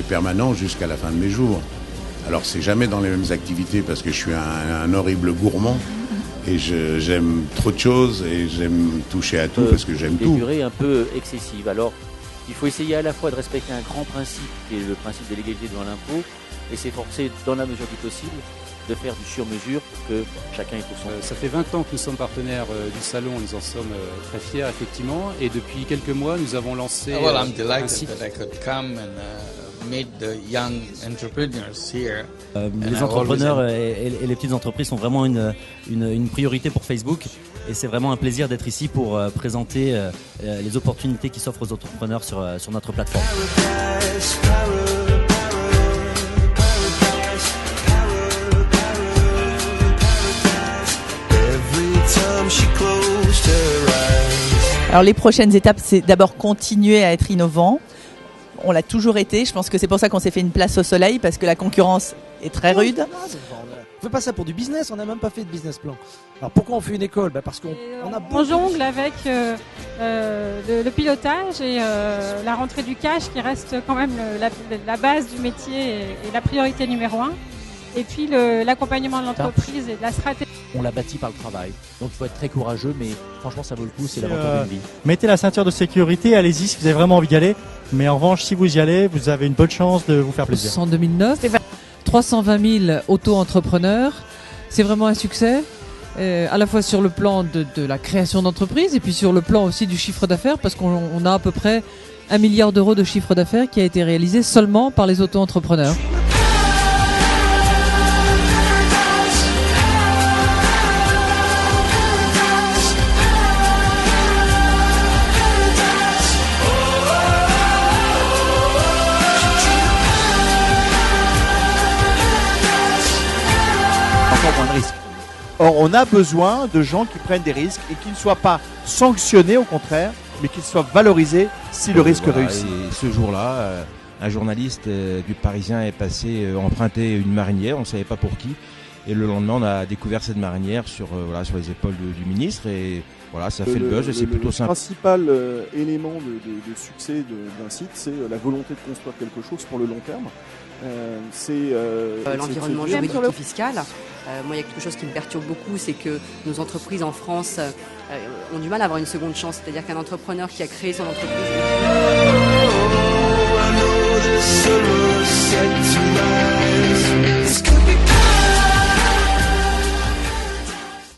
permanent jusqu'à la fin de mes jours. Alors c'est jamais dans les mêmes activités parce que je suis un horrible gourmand et j'aime trop de choses et j'aime toucher à tout parce que j'aime tout. Des durées un peu excessives. Alors il faut essayer à la fois de respecter un grand principe qui est le principe de l'égalité devant l'impôt et s'efforcer dans la mesure du possible de faire du sur-mesure pour que chacun ait pour son. Ça fait 20 ans que nous sommes partenaires du salon, nous en sommes très fiers effectivement, et depuis quelques mois nous avons lancé I'm delighted un site. that I could come and meet the young entrepreneurs here. Les entrepreneurs et les petites entreprises sont vraiment une priorité pour Facebook et c'est vraiment un plaisir d'être ici pour présenter les opportunités qui s'offrent aux entrepreneurs sur notre plateforme. Alors les prochaines étapes, c'est d'abord continuer à être innovant. On l'a toujours été, je pense que c'est pour ça qu'on s'est fait une place au soleil, parce que la concurrence est très rude. On fait pas ça pour du business, on n'a même pas fait de business plan. Alors pourquoi on fait une école ? Parce qu'on a on jongle avec le pilotage et la rentrée du cash qui reste quand même la base du métier et la priorité numéro 1. Et puis l'accompagnement de l'entreprise et de la stratégie. On l'a bâti par le travail, donc il faut être très courageux, mais franchement ça vaut le coup, c'est l'aventure d'une vie. Mettez la ceinture de sécurité, allez-y si vous avez vraiment envie d'y aller, mais en revanche si vous y allez, vous avez une bonne chance de vous faire plaisir. En 2009, 320 000 auto-entrepreneurs, c'est vraiment un succès, à la fois sur le plan de la création d'entreprise et puis sur le plan aussi du chiffre d'affaires, parce qu'on a à peu près 1 milliard d'euros de chiffre d'affaires qui a été réalisé seulement par les auto-entrepreneurs. Moins de risques. Or, on a besoin de gens qui prennent des risques et qui ne soient pas sanctionnés, au contraire, mais qu'ils soient valorisés si le risque réussit. Et ce jour-là, un journaliste du Parisien est passé emprunter une marinière, on ne savait pas pour qui. Et le lendemain, on a découvert cette marinière sur les épaules du ministre. Et voilà, ça fait le buzz et c'est plutôt sympa. Le principal élément de succès d'un site, c'est la volonté de construire quelque chose pour le long terme. L'environnement juridique et fiscal. Moi, il y a quelque chose qui me perturbe beaucoup, c'est que nos entreprises en France ont du mal à avoir une seconde chance. C'est-à-dire qu'un entrepreneur qui a créé son entreprise...